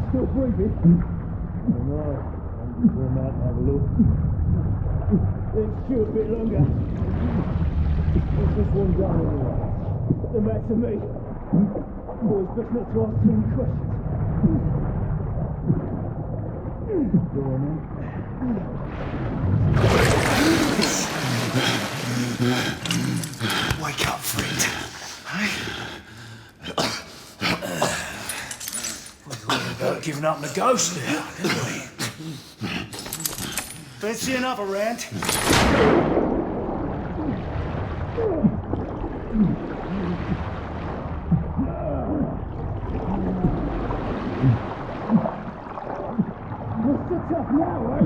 Still breathing? Oh no. I'm going out and have a look. Let's chew a bit longer. What's this one done anyway? The matter me. Boys, best not to ask too many questions. Go on then. Wake up, friend. Hey? We thought about giving up the ghost now, didn't we? Fancy another round? What's the tough now, eh?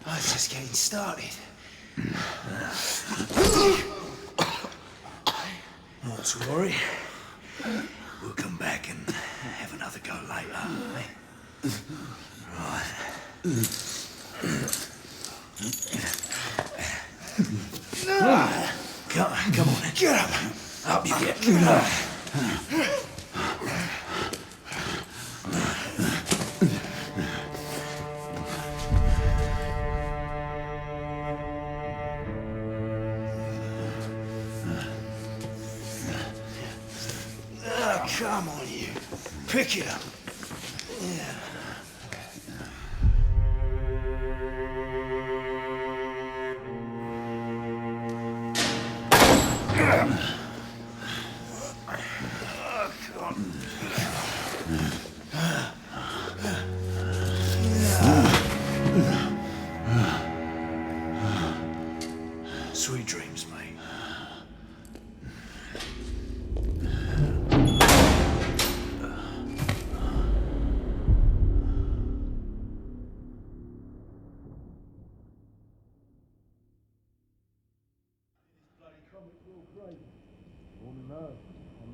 Oh, it's just getting started. Not to worry. We'll come back and have another go later, eh? Right. Come on, then. Get up. Up you get. Come on, you. Pick it up. Yeah. Sweet dreams, mate.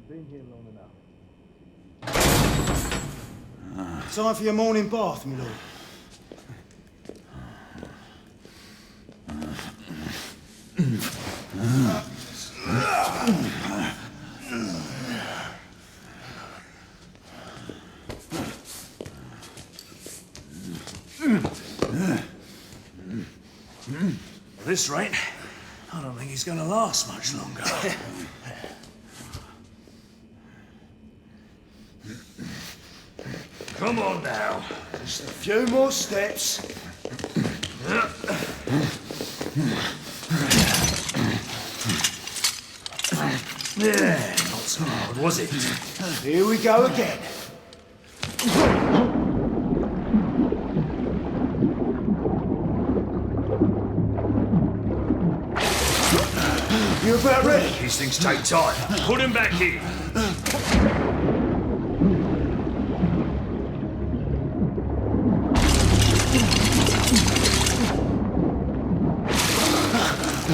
Been here long enough. Time for your morning bath, my lord. At this rate, I don't think he's going to last much longer. Come on now. Just a few more steps. Yeah, not so hard, was it? Here we go again. You about ready? These things take time. Put him back in.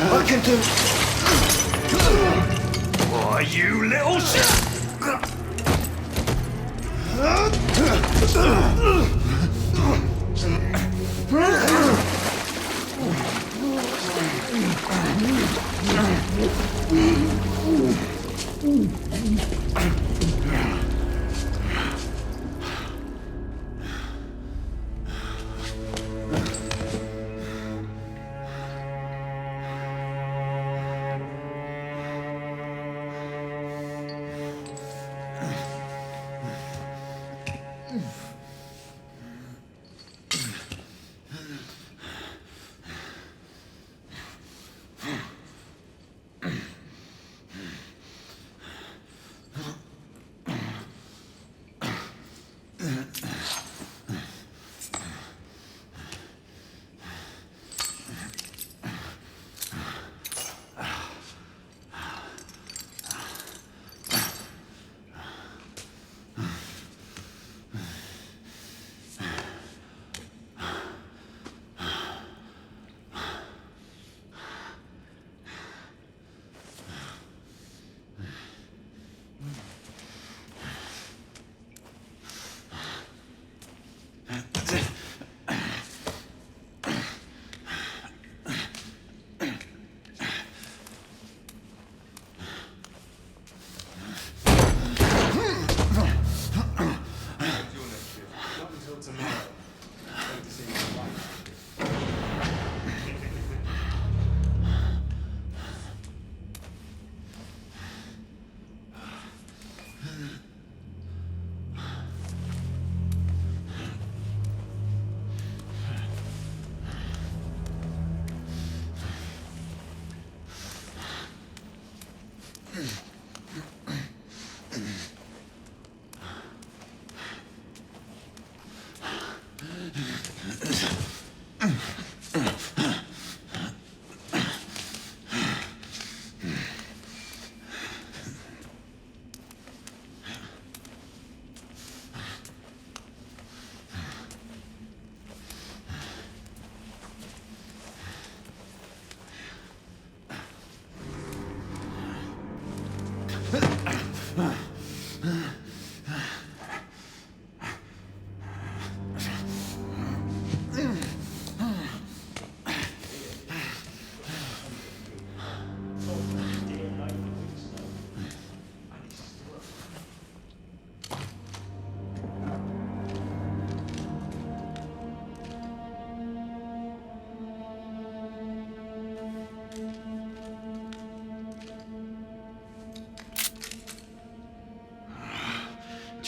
I can do... Why, you little shit!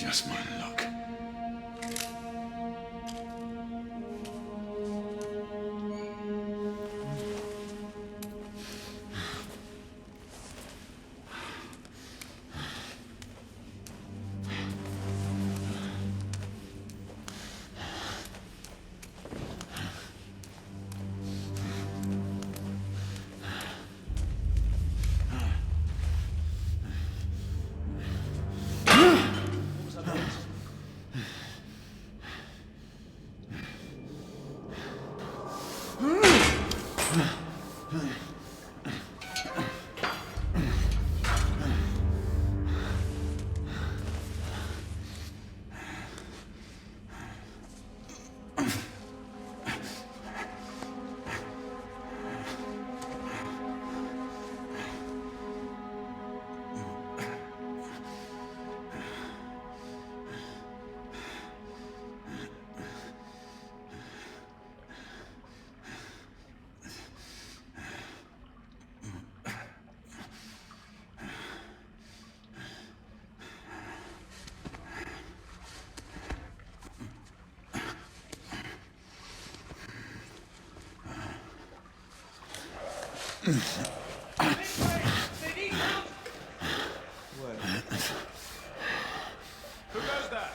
just my luck. Who goes there?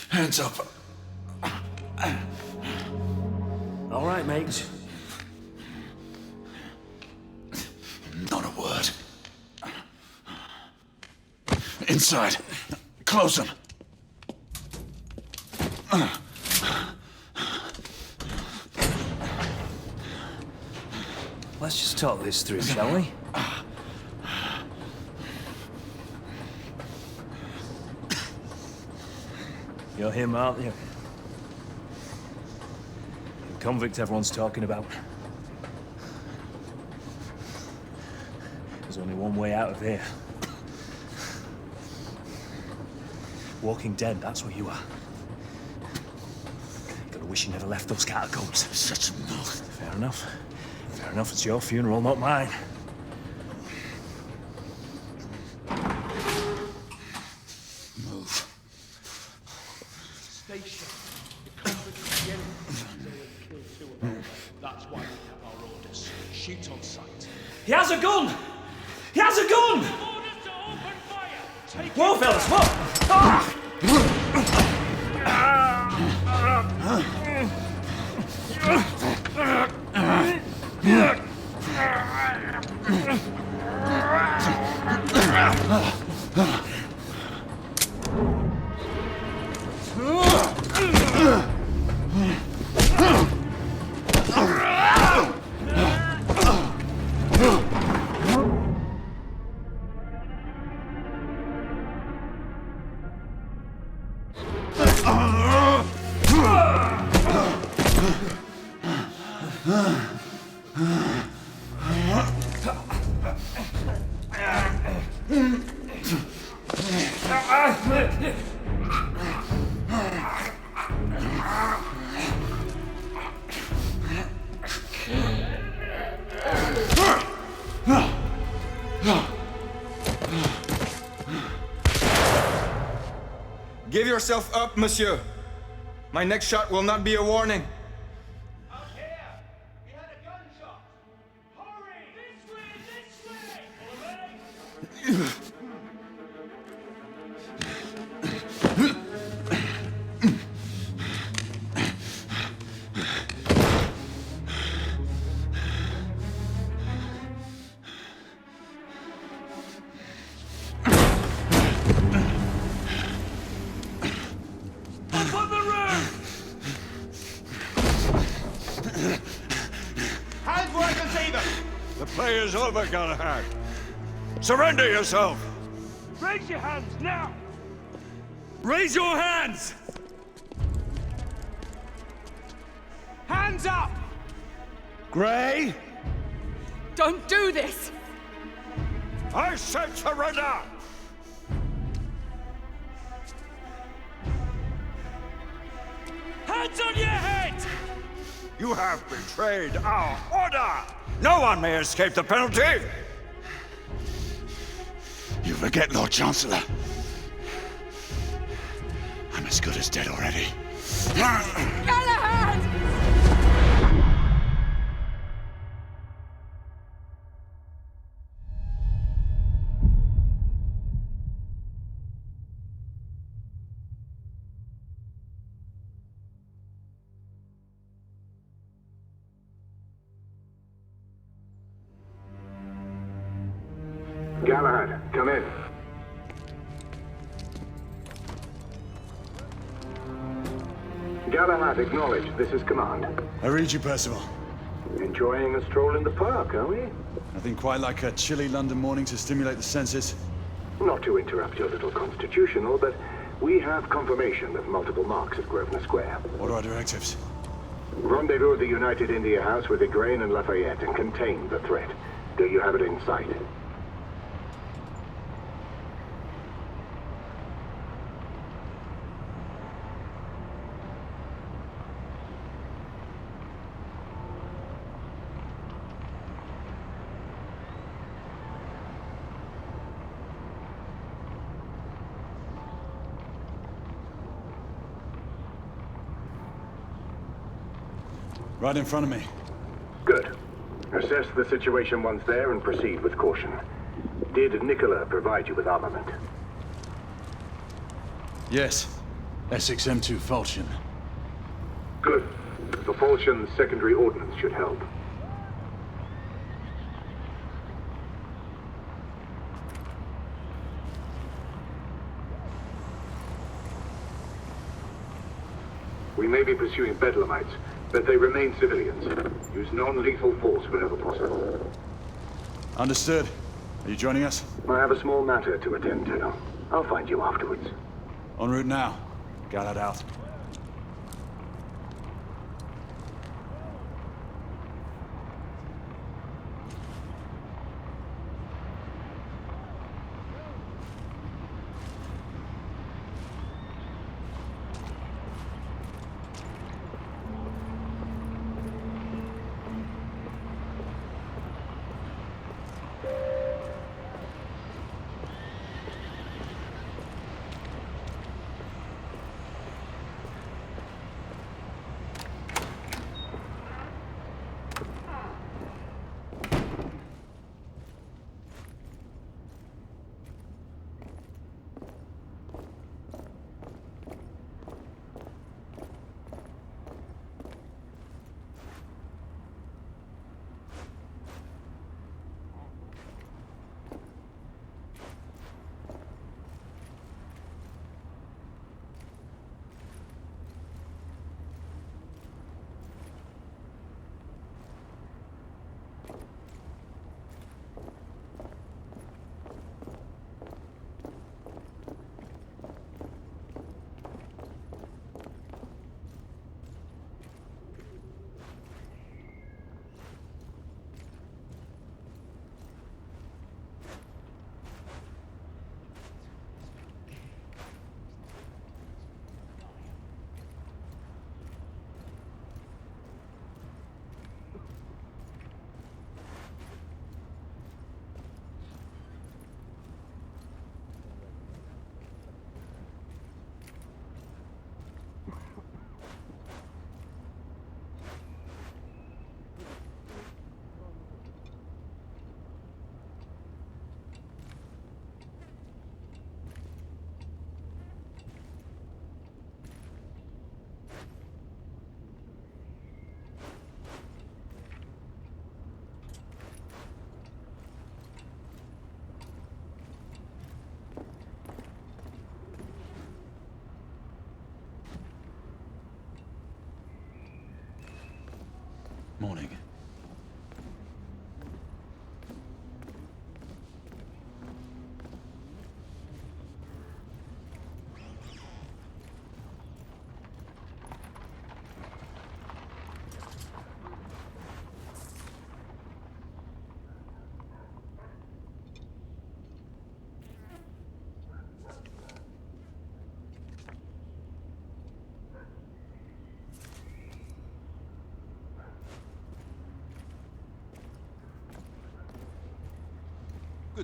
Hands up. All right, mate. Not a word. Inside. Close them. Let's just talk this through, shall we? You're him, aren't you? The convict everyone's talking about. There's only one way out of here. Walking Dead, that's what you are. Gotta wish you never left those catacombs. Such a mouth. Fair enough. Fair enough, it's your funeral, not mine. Move. Station. That's why we have our orders. Shoot on sight. He has a gun! He has a gun! Orders to open fire! Take Whoa, fellas, whoa! Ah! Give yourself up, monsieur. My next shot will not be a warning. Up here! We had a gunshot! Hurry! This way! This way! Follow me! Up on the roof! Hands where I can see them! The play is over, Galahad. Surrender yourself! Raise your hands, now! Raise your hands! Hands up! Gray, Don't do this! I said surrender! Hands on your head! You have betrayed our order! No one may escape the penalty! You forget, Lord Chancellor. I'm as good as dead already. Galahad! Galahad, come in. Galahad, acknowledge. This is command. I read you, Percival. Enjoying a stroll in the park, are we? Nothing quite like a chilly London morning to stimulate the senses. Not to interrupt your little constitutional, but we have confirmation of multiple marks at Grosvenor Square. What are our directives? Rendezvous at the United India House with Igraine and Lafayette and contain the threat. Do you have it in sight? Right in front of me. Good. Assess the situation once there and proceed with caution. Did Nicola provide you with armament? Yes. Essex M2 Falchion. Good. The Falchion's secondary ordnance should help. We may be pursuing Bedlamites, but they remain civilians. Use non-lethal force whenever possible. Understood. Are you joining us? I have a small matter to attend to. I'll find you afterwards. En route now. Galahad out.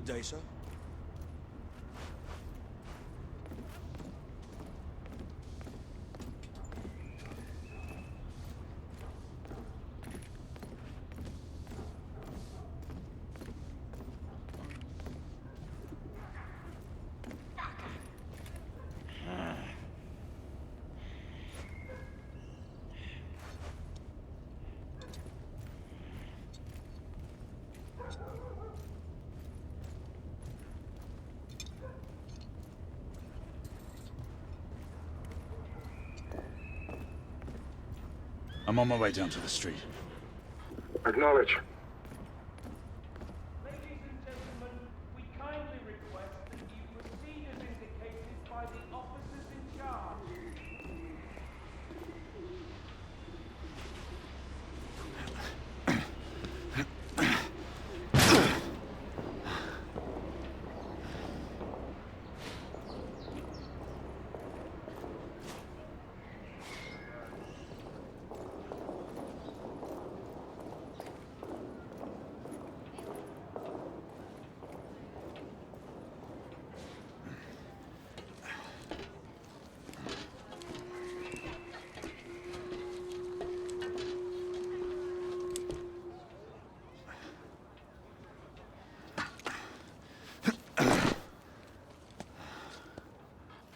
day, sir. I'm on my way down to the street. Acknowledge. Ladies and gentlemen, we kindly request that you proceed as indicated by the officers in charge.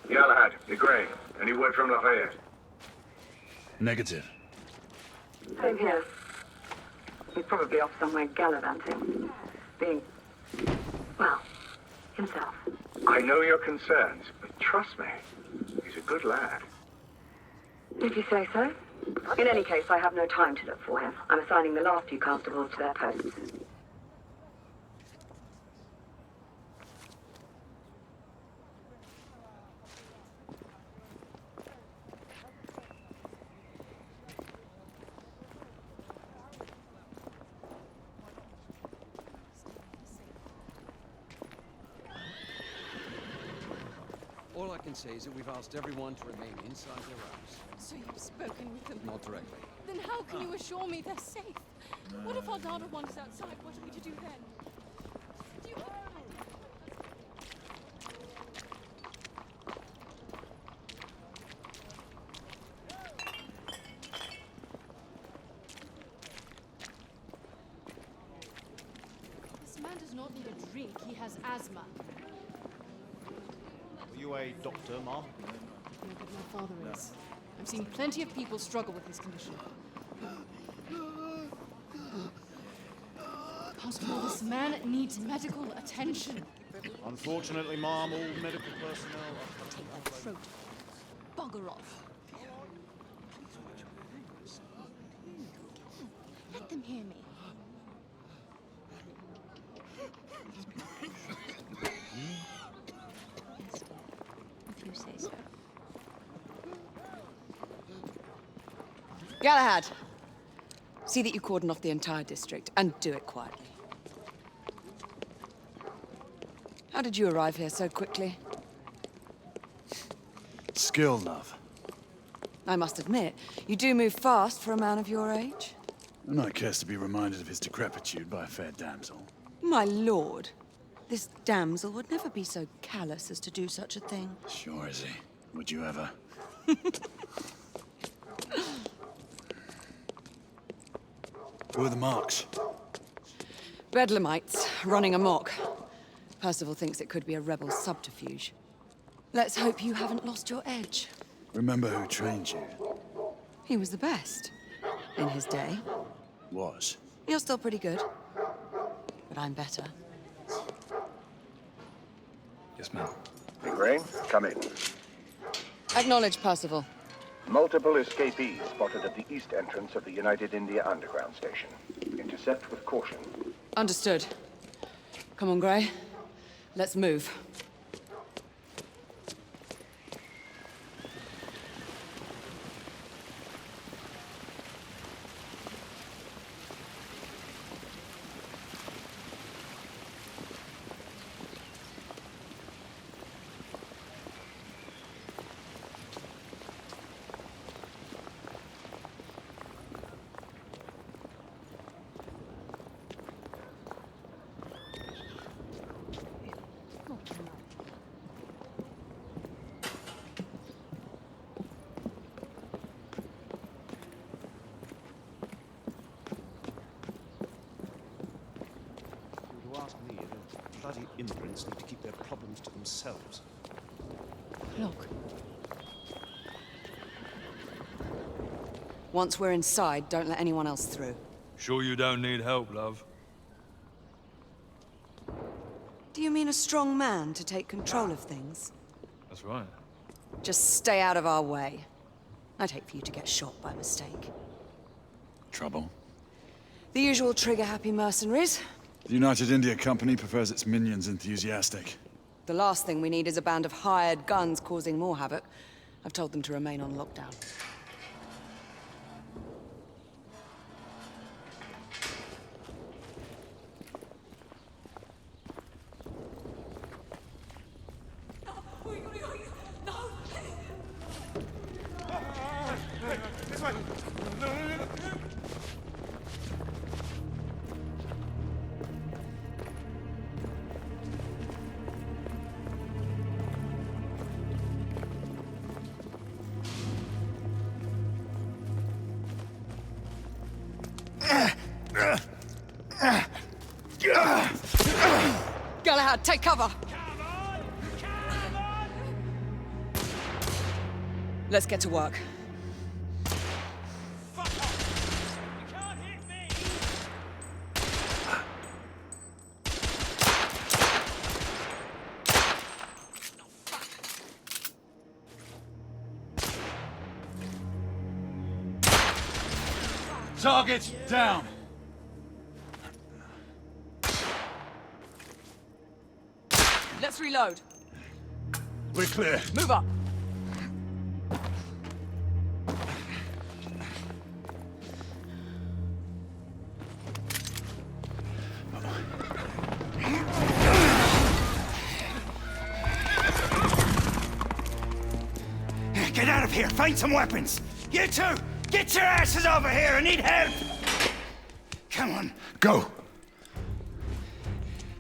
Galahad, Gray, any word from Lafayette? Negative. Same here. He's probably off somewhere gallivanting. Being, well, himself. I know your concerns, but trust me, he's a good lad. If you say so. In any case, I have no time to look for him. I'm assigning the last few constables to their posts. All I can say is that we've asked everyone to remain inside their house. So you've spoken with them? Not directly. Then how can you assure me they're safe? What if Ardana wanders outside? What are we to do then? Do you... This man does not need a drink. He has asthma. Are you a doctor, Mom? Look what my father is. I've seen plenty of people struggle with his condition. Constable, this man needs medical attention. Unfortunately, Mom, all medical personnel are... Throat. Bugger off. Let them hear me. Yes, if you say so. Galahad, see that you cordon off the entire district, and do it quietly. How did you arrive here so quickly? Skill, love. I must admit, you do move fast for a man of your age. And I cares to be reminded of his decrepitude by a fair damsel. My lord, this damsel would never be so callous as to do such a thing. Sure is he. Would you ever? Who are the marks? Bedlamites, running amok. Percival thinks it could be a rebel subterfuge. Let's hope you haven't lost your edge. Remember who trained you? He was the best. In his day. Was. You're still pretty good. But I'm better. Yes, ma'am. Gray, come in. Acknowledge, Percival. Multiple escapees spotted at the east entrance of the United India Underground Station. Intercept with caution. Understood. Come on, Gray. Let's move. immigrants need to keep their problems to themselves. Look. Once we're inside, don't let anyone else through. Sure you don't need help, love? Do you mean a strong man to take control of things? That's right. Just stay out of our way. I'd hate for you to get shot by mistake. Trouble? The usual trigger-happy mercenaries. The United India Company prefers its minions enthusiastic. The last thing we need is a band of hired guns causing more havoc. I've told them to remain on lockdown. Galahad, take cover! Let's get to work. Target down! Let's reload. We're clear. Move up. Get out of here! Find some weapons! You two! Get your asses over here! I need help! Come on. Go!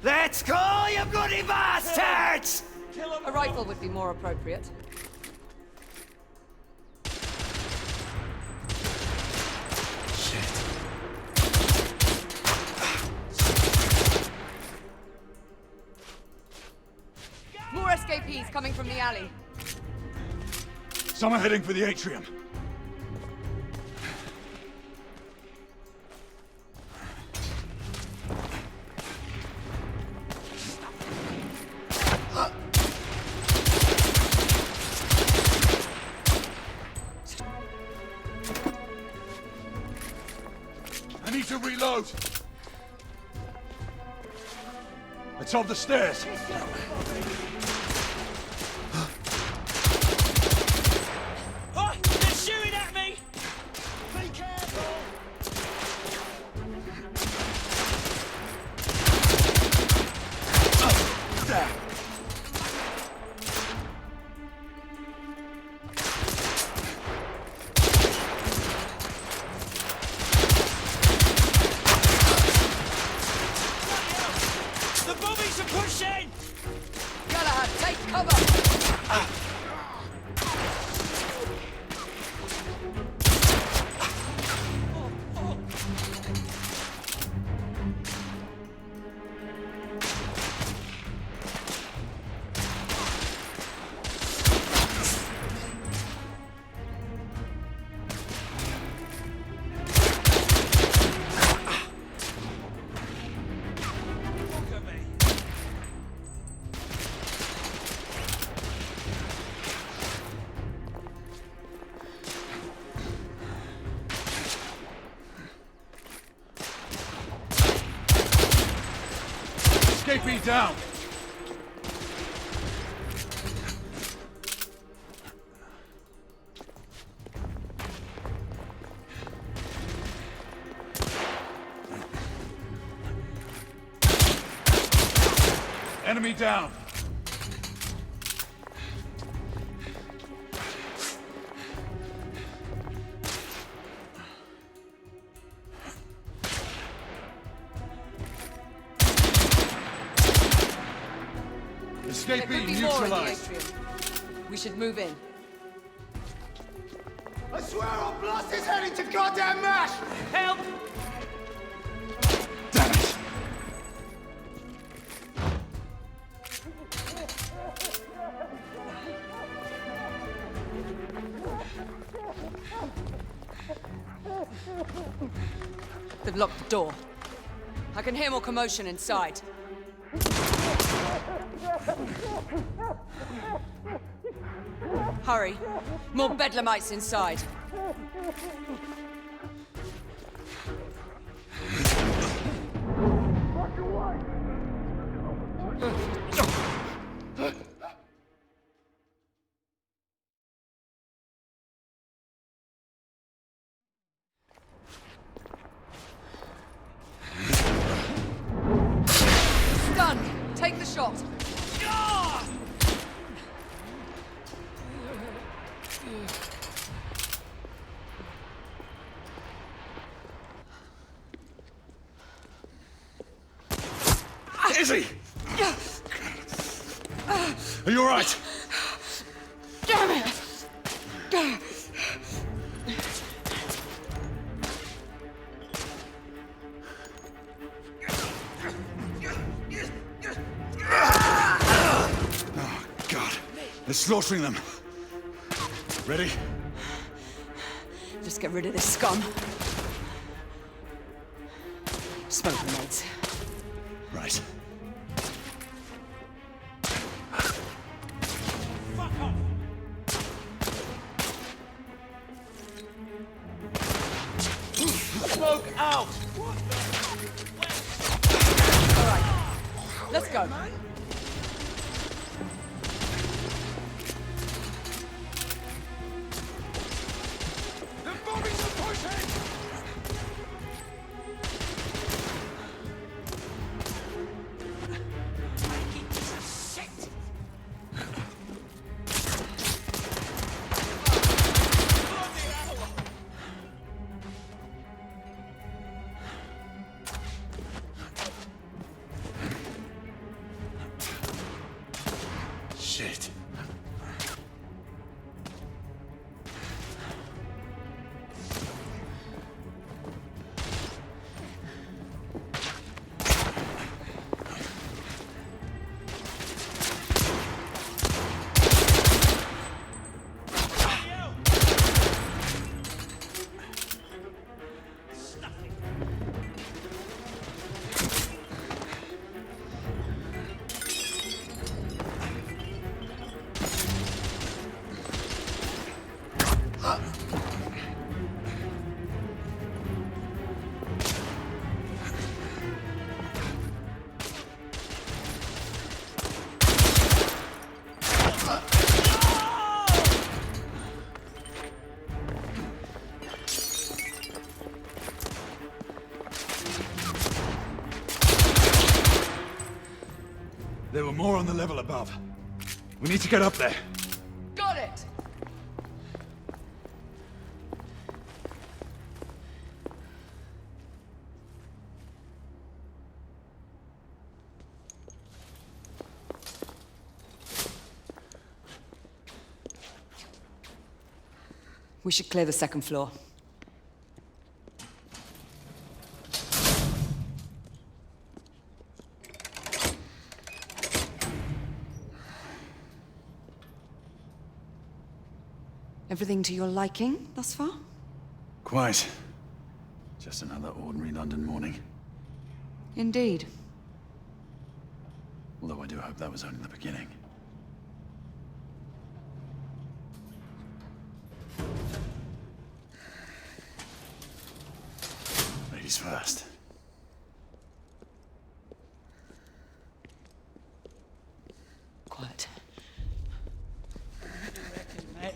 Let's go, you bloody bastards! A rifle would be more appropriate. More escapees coming from the alley. Some are heading for the atrium. I need to reload. It's on the stairs. Oh, they're shooting at me! Be careful! There. The bobbies are pushing! Galahad, take cover! Look at me! Escapee down. Enemy down. There Escapee could be more in the neutralized. atrium. We should move in. I swear I'll blast his head into goddamn mash! Help! Damn it. They've locked the door. I can hear more commotion inside. Hurry. More bedlamites inside. Stunned. Take the shot. Izzy! Are you all right? Damn it! Oh, God. They're slaughtering them. Ready? Just get rid of this scum. Smoke grenades. Right. Smoke out! All right. Let's go. The bodies are pushing! Shit. There were more on the level above. We need to get up there. Got it! We should clear the second floor. Everything to your liking thus far? Quite. Just another ordinary London morning. Indeed. Although I do hope that was only the beginning. Ladies first. Quiet. Mate,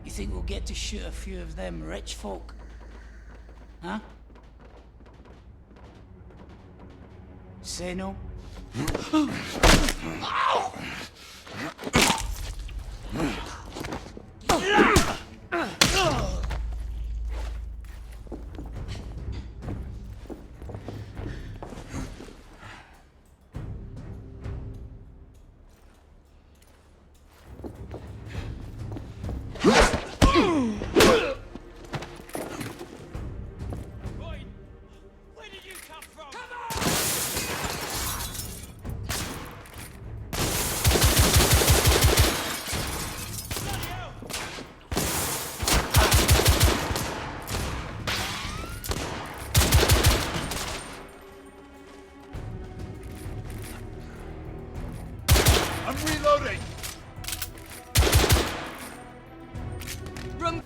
you think we'll get to shoot a few of them rich folk? Huh? Say no? I'm reloading! Room.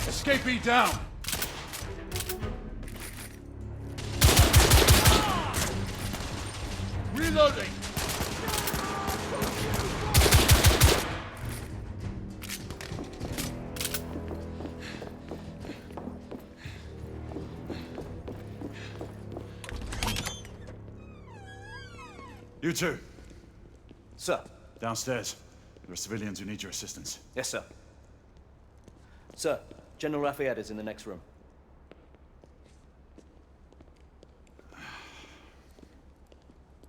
Escapee down! Reloading! You two. Sir. Downstairs. There are civilians who need your assistance. Yes, sir. Sir, General Lafayette is in the next room.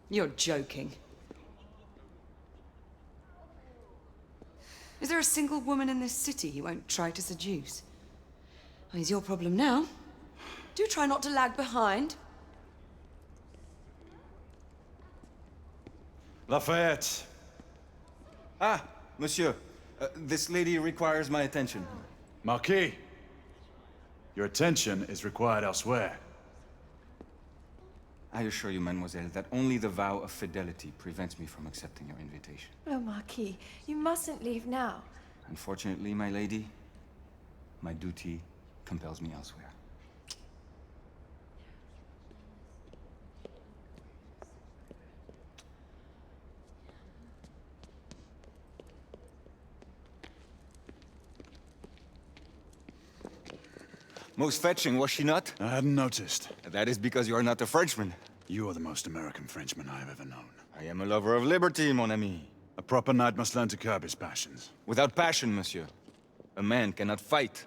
You're joking. Is there a single woman in this city he won't try to seduce? Well, he's your problem now. Do try not to lag behind. Lafayette. Ah, monsieur. This lady requires my attention. Marquis, your attention is required elsewhere. I assure you, mademoiselle, that only the vow of fidelity prevents me from accepting your invitation. Oh, Marquis, you mustn't leave now. Unfortunately, my lady, my duty compels me elsewhere. Most fetching, was she not? I hadn't noticed. That is because you are not a Frenchman. You are the most American Frenchman I have ever known. I am a lover of liberty, mon ami. A proper knight must learn to curb his passions. Without passion, monsieur, a man cannot fight.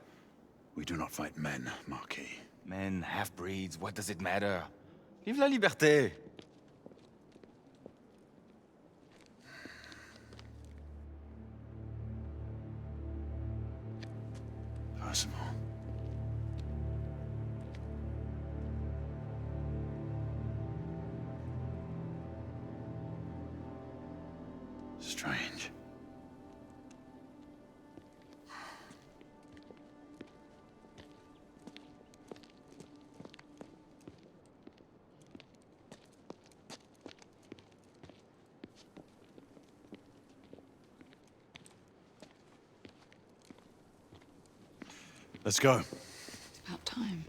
We do not fight men, Marquis. Men, half-breeds, what does it matter? Vive la liberté! Percival. Strange. Let's go. It's about time.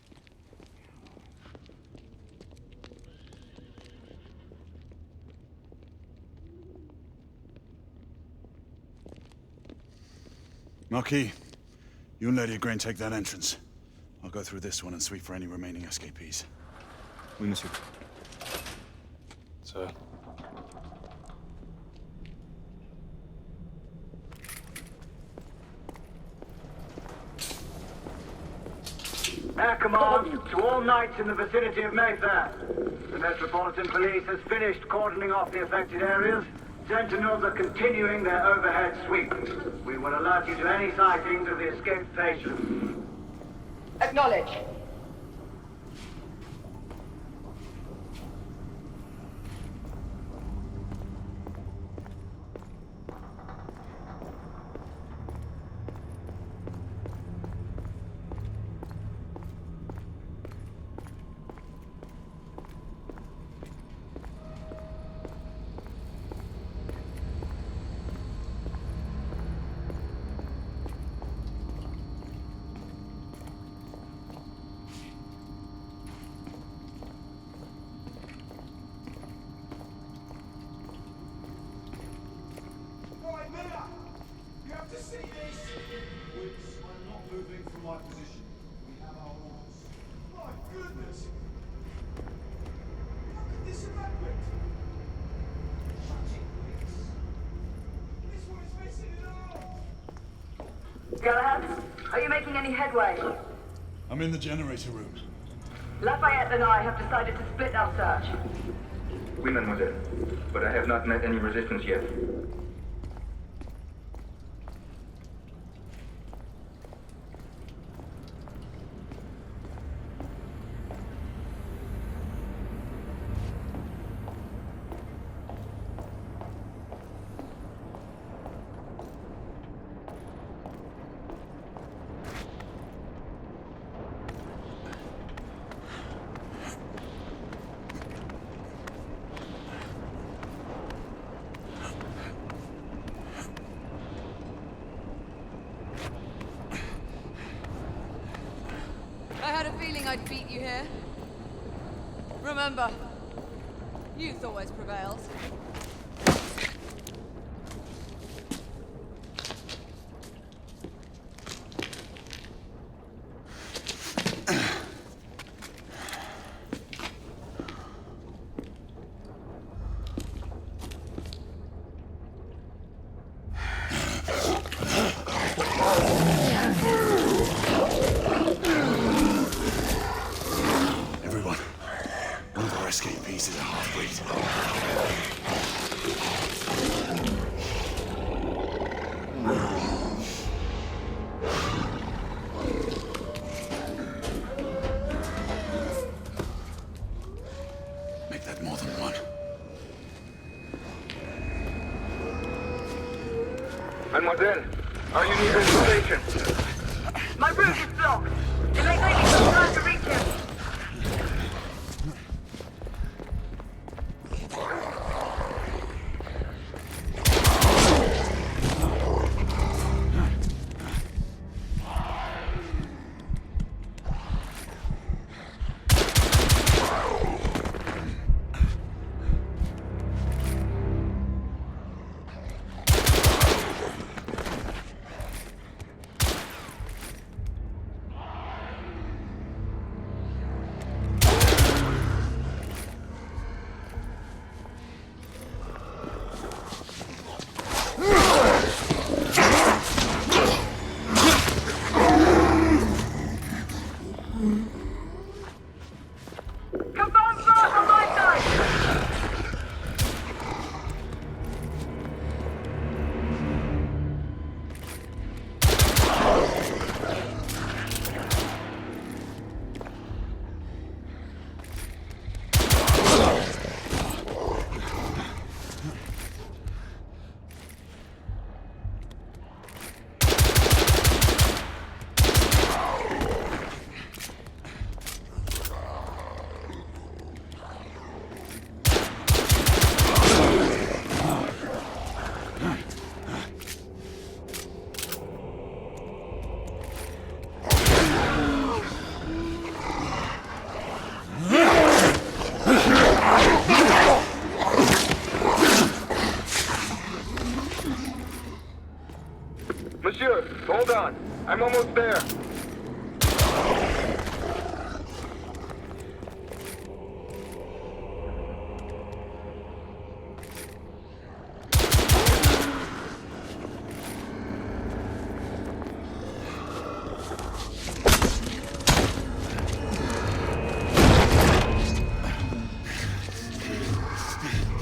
Marquis, you and Lady Grain take that entrance. I'll go through this one and sweep for any remaining escapees. Oui, monsieur. Sir. Air command to all knights in the vicinity of Mayfair. The Metropolitan Police has finished cordoning off the affected areas. Sentinels are continuing their overhead sweep. We will alert you to any sightings of the escaped patients. Acknowledge. Galahad, are you making any headway? I'm in the generator room. Lafayette and I have decided to split our search. Oui, mademoiselle. But I have not met any resistance yet. I had a feeling I'd beat you here. Remember, youth always prevails. Everyone, one of our escapees is a half-breed. Make that more than one. Mademoiselle, are you near the station? My route is blocked. It may take me some time to reach him. Confirm start on my side! Monsieur, hold on. I'm almost there.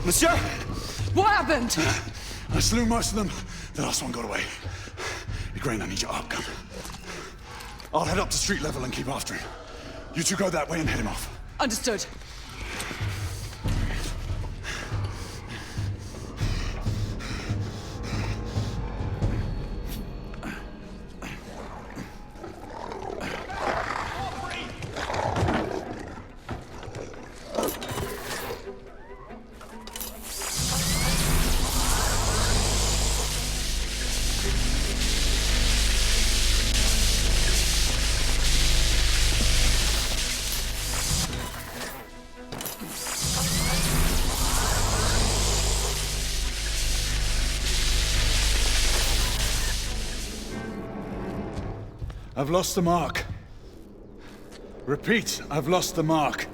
Monsieur! What happened? I slew most of them. The last one got away. Igraine, I need your outcome. I'll head up to street level and keep after him. You two go that way and head him off. Understood. I've lost the mark. Repeat, I've lost the mark.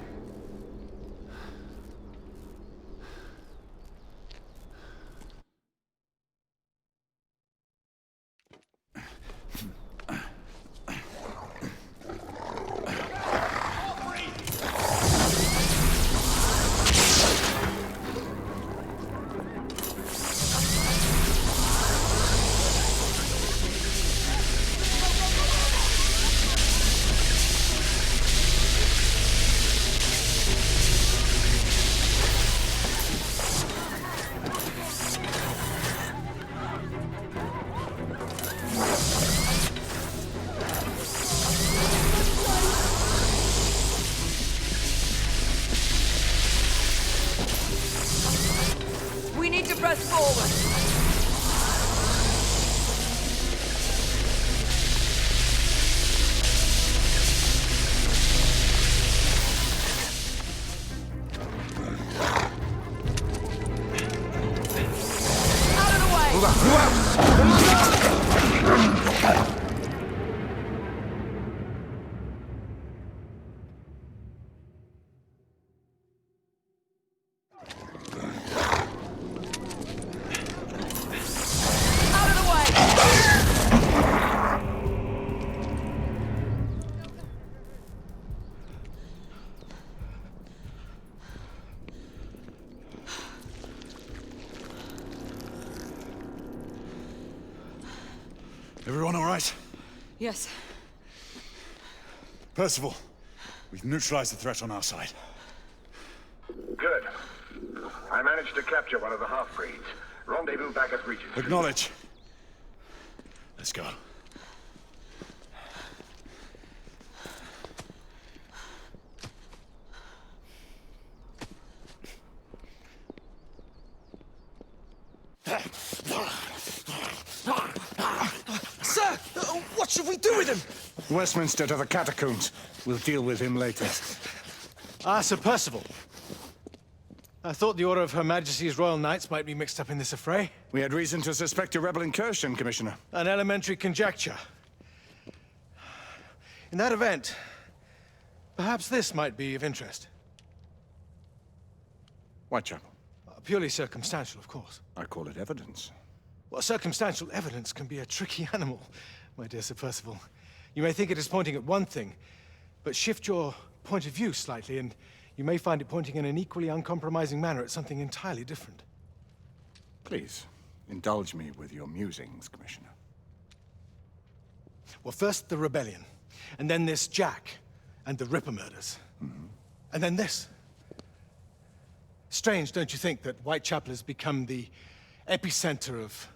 Everyone all right? Yes. Percival, we've neutralized the threat on our side. Good. I managed to capture one of the half-breeds. Rendezvous back at Regent. Acknowledge. Let's go. Sir! What should we do with him? Westminster to the catacombs. We'll deal with him later. Ah, Sir Percival. I thought the Order of Her Majesty's Royal Knights might be mixed up in this affray. We had reason to suspect a rebel incursion, Commissioner. An elementary conjecture. In that event, perhaps this might be of interest. Whitechapel. Purely circumstantial, of course. I call it evidence. Well, circumstantial evidence can be a tricky animal, my dear Sir Percival. You may think it is pointing at one thing, but shift your point of view slightly, and you may find it pointing in an equally uncompromising manner at something entirely different. Please, indulge me with your musings, Commissioner. Well, first the rebellion, and then this Jack, and the Ripper murders. And then this. Strange, don't you think, that Whitechapel has become the epicenter of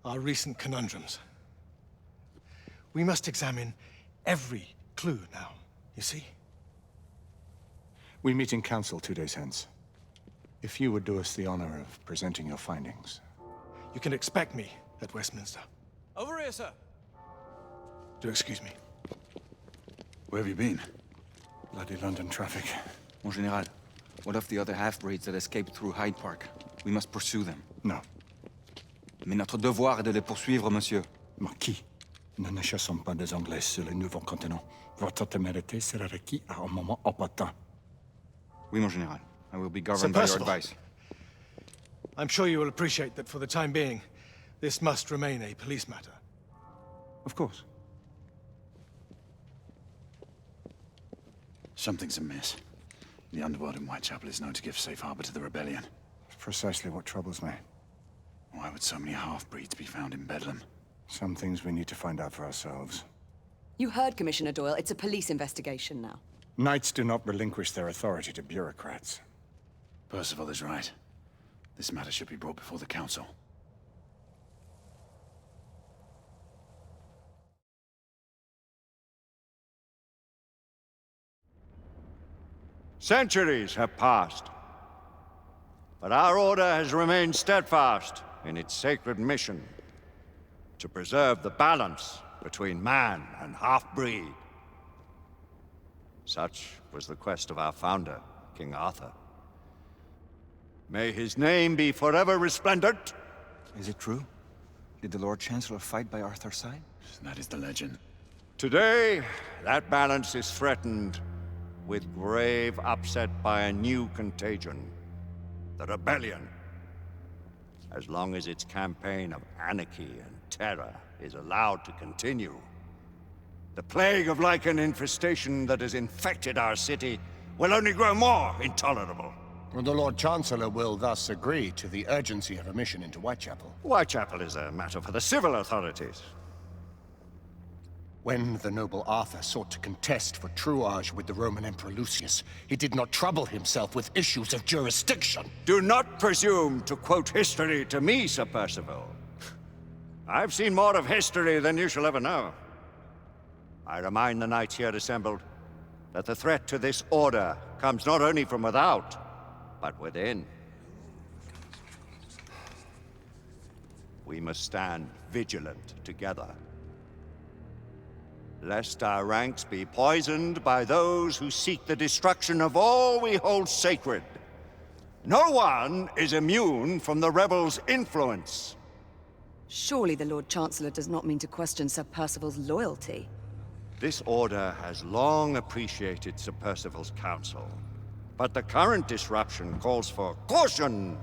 our recent conundrums? We must examine every clue now, you see? We meet in council 2 days hence. If you would do us the honor of presenting your findings. You can expect me at Westminster. Over here, sir. Do excuse me. Where have you been? Bloody London traffic. Mon Général, what of the other half-breeds that escaped through Hyde Park? We must pursue them. No. Mais notre devoir est de les poursuivre, monsieur. Marquis, nous ne chassons pas des Anglais sur le nouveau continent. Votre témérité sera requise à un moment opportun. Oui, mon Général. I will be Sir governed by your Percival, advice. I'm sure you will appreciate that for the time being, this must remain a police matter. Of course. Something's amiss. The underworld in Whitechapel is known to give safe harbor to the rebellion. It's precisely what troubles me. Why would so many half-breeds be found in Bedlam? Some things we need to find out for ourselves. You heard Commissioner Doyle. It's a police investigation now. Knights do not relinquish their authority to bureaucrats. Percival is right. This matter should be brought before the council. Centuries have passed, but our order has remained steadfast in its sacred mission to preserve the balance between man and half-breed. Such was the quest of our founder, King Arthur. May his name be forever resplendent. Is it true? Did the Lord Chancellor fight by Arthur's side? That is the legend. Today, that balance is threatened with grave upset by a new contagion, the rebellion. As long as its campaign of anarchy and terror is allowed to continue, the plague of Lycan infestation that has infected our city will only grow more intolerable. The Lord Chancellor will thus agree to the urgency of a mission into Whitechapel. Whitechapel is a matter for the civil authorities. When the noble Arthur sought to contest for truage with the Roman Emperor Lucius, he did not trouble himself with issues of jurisdiction. Do not presume to quote history to me, Sir Percival. I've seen more of history than you shall ever know. I remind the knights here assembled that the threat to this order comes not only from without, but within. We must stand vigilant together, lest our ranks be poisoned by those who seek the destruction of all we hold sacred. No one is immune from the rebels' influence. Surely the Lord Chancellor does not mean to question Sir Percival's loyalty. This order has long appreciated Sir Percival's counsel, but the current disruption calls for caution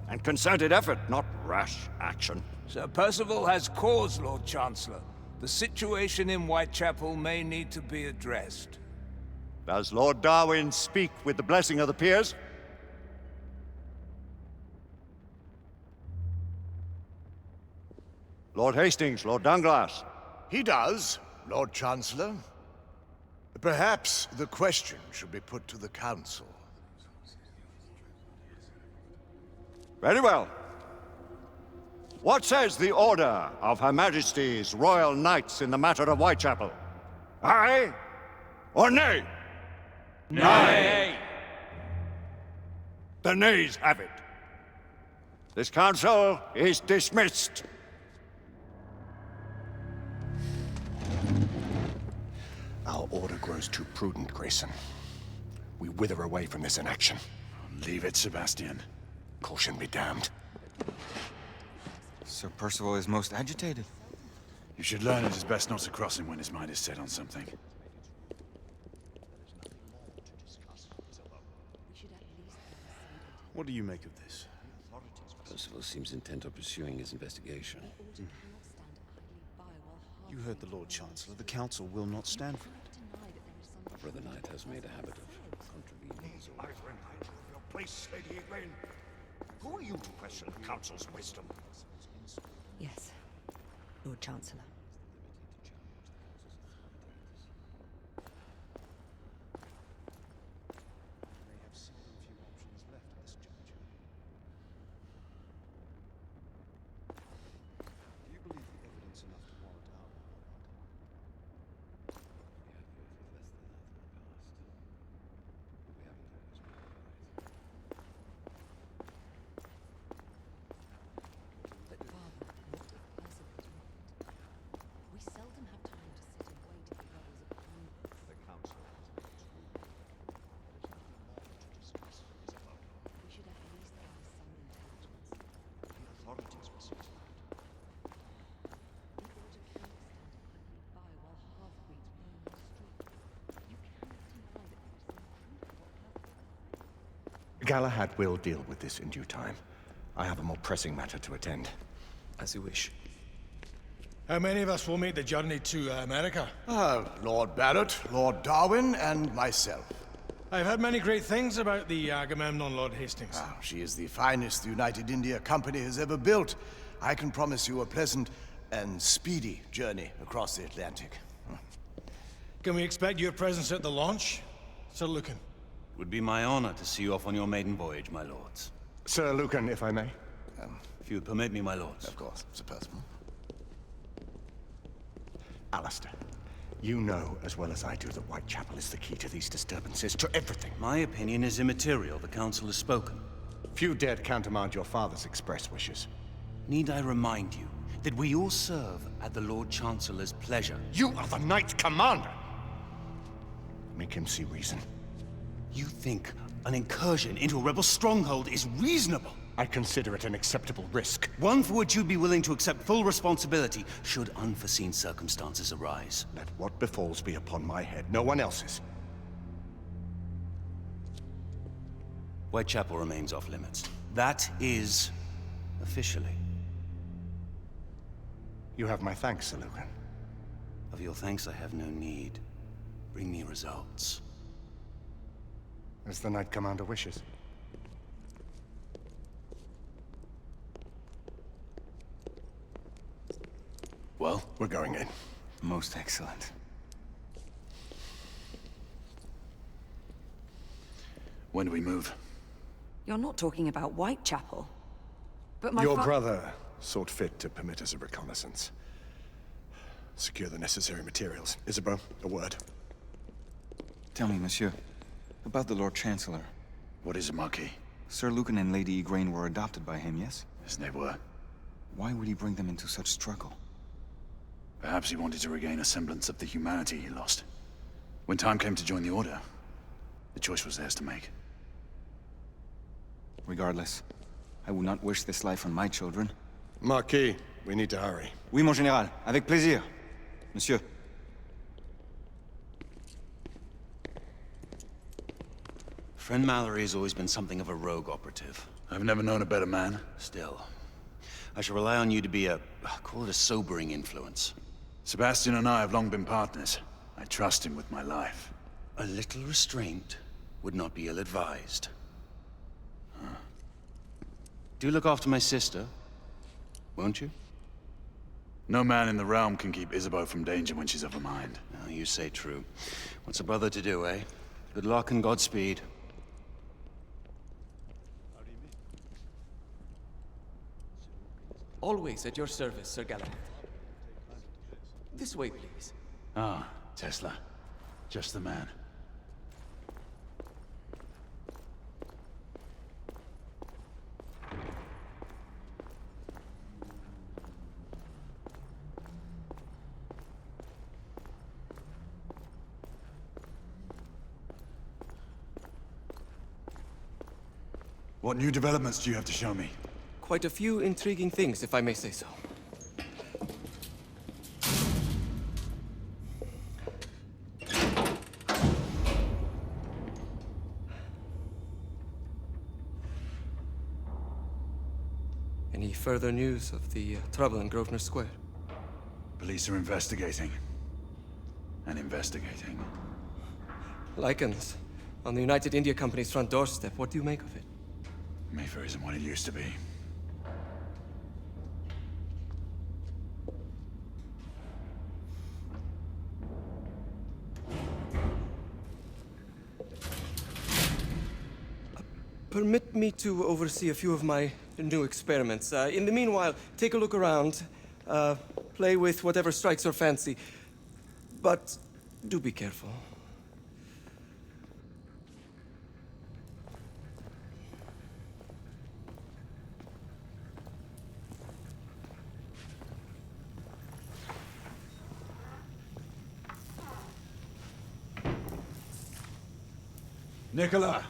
and concerted effort, not rash action. Sir Percival has cause, Lord Chancellor. The situation in Whitechapel may need to be addressed. Does Lord Darwin speak with the blessing of the peers? Lord Hastings, Lord Dunglass, He does, Lord Chancellor. Perhaps the question should be put to the Council. Very well. What says the Order of Her Majesty's Royal Knights in the matter of Whitechapel? Aye or nay? Nay. The nays have it. This council is dismissed. Our order grows too prudent, Grayson. We wither away from this inaction. Leave it, Sebastian. Caution be damned. Sir Percival is most agitated. You should learn it is best not to cross him when his mind is set on something. What do you make of this? Percival seems intent on pursuing his investigation. You heard the Lord Chancellor. The Council will not stand for it. My brother Knight has made a habit of contravening his orders. Your place, Lady Igraine. Who are you to question the Council's wisdom? Yes, Lord Chancellor. Galahad will deal with this in due time. I have a more pressing matter to attend. As you wish. How many of us will make the journey to America? Lord Barrett, Lord Darwin, and myself. I've heard many great things about the Agamemnon, Lord Hastings. She is the finest the United India Company has ever built. I can promise you a pleasant and speedy journey across the Atlantic. Can we expect your presence at the launch, Sir Lucan? Would be my honor to see you off on your maiden voyage, my lords. Sir Lucan, if I may. If you would permit me, my lords. Of course, Sir Percival. Alistair, you know as well as I do that Whitechapel is the key to these disturbances, to everything. My opinion is immaterial. The Council has spoken. Few dared countermand your father's express wishes. Need I remind you that we all serve at the Lord Chancellor's pleasure? You are the Knight Commander! Make him see reason. You think an incursion into a rebel stronghold is reasonable? I consider it an acceptable risk. One for which you'd be willing to accept full responsibility should unforeseen circumstances arise. Let what befalls be upon my head, no one else's. Whitechapel remains off limits. That is officially. You have my thanks, Sir Lucan. Of your thanks I have no need. Bring me results. As the Knight Commander wishes. Well, we're going in. Most excellent. When do we move? You're not talking about Whitechapel. But my Your brother sought fit to permit us a reconnaissance. Secure the necessary materials. Isabeau, a word. Tell me, monsieur, about the Lord Chancellor. What is it, Marquis? Sir Lucan and Lady Igraine were adopted by him, yes? Yes, they were. Why would he bring them into such struggle? Perhaps he wanted to regain a semblance of the humanity he lost. When time came to join the Order, the choice was theirs to make. Regardless, I would not wish this life on my children. Marquis, we need to hurry. Oui, mon général. Avec plaisir. Monsieur. Friend Mallory has always been something of a rogue operative. I've never known a better man. Still, I shall rely on you to be call it a sobering influence. Sebastian and I have long been partners. I trust him with my life. A little restraint would not be ill-advised. Do look after my sister, won't you? No man in the realm can keep Isabeau from danger when she's of a mind. Oh, you say true. What's a brother to do, eh? Good luck and Godspeed. Always at your service, Sir Galahad. This way, please. Ah, Tesla. Just the man. What new developments do you have to show me? Quite a few intriguing things, if I may say so. Any further news of the trouble in Grosvenor Square? Police are investigating. And investigating. Lycans, on the United India Company's front doorstep. What do you make of it? Mayfair isn't what it used to be. Permit me to oversee a few of my new experiments. In the meanwhile, take a look around. Play with whatever strikes your fancy. But do be careful. Nicola,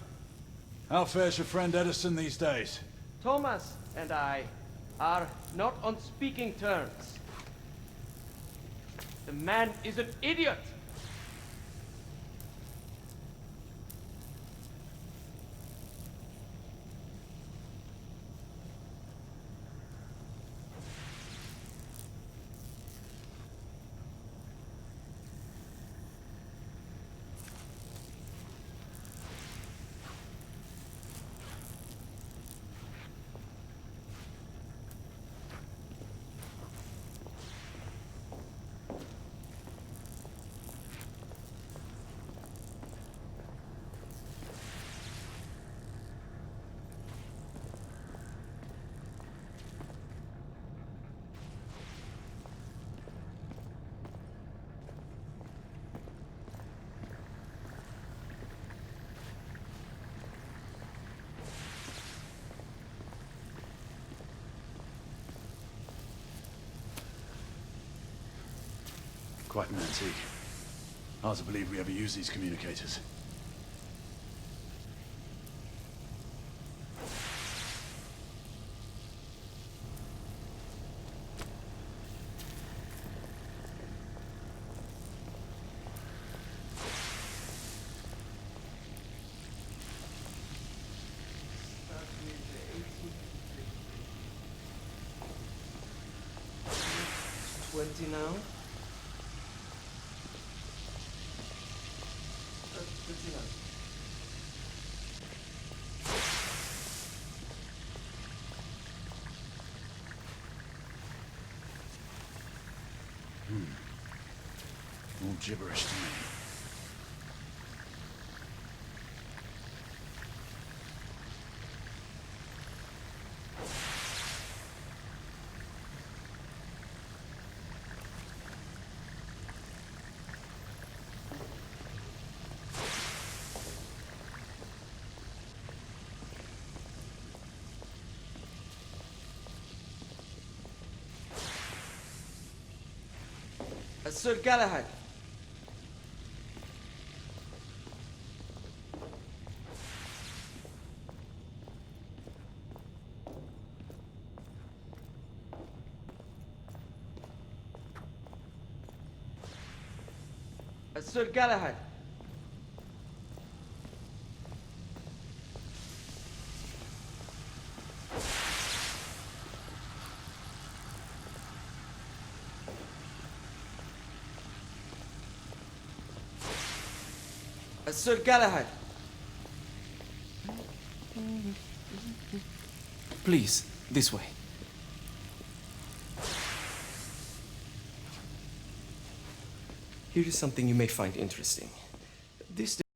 how fares your friend Edison these days? Thomas and I are not on speaking terms. The man is an idiot! Quite an antique. Hard to believe we ever use these communicators. Now. All gibberish to me. Sir Galahad. Sir Galahad. Sir Galahad. Please, this way. Here is something you may find interesting. This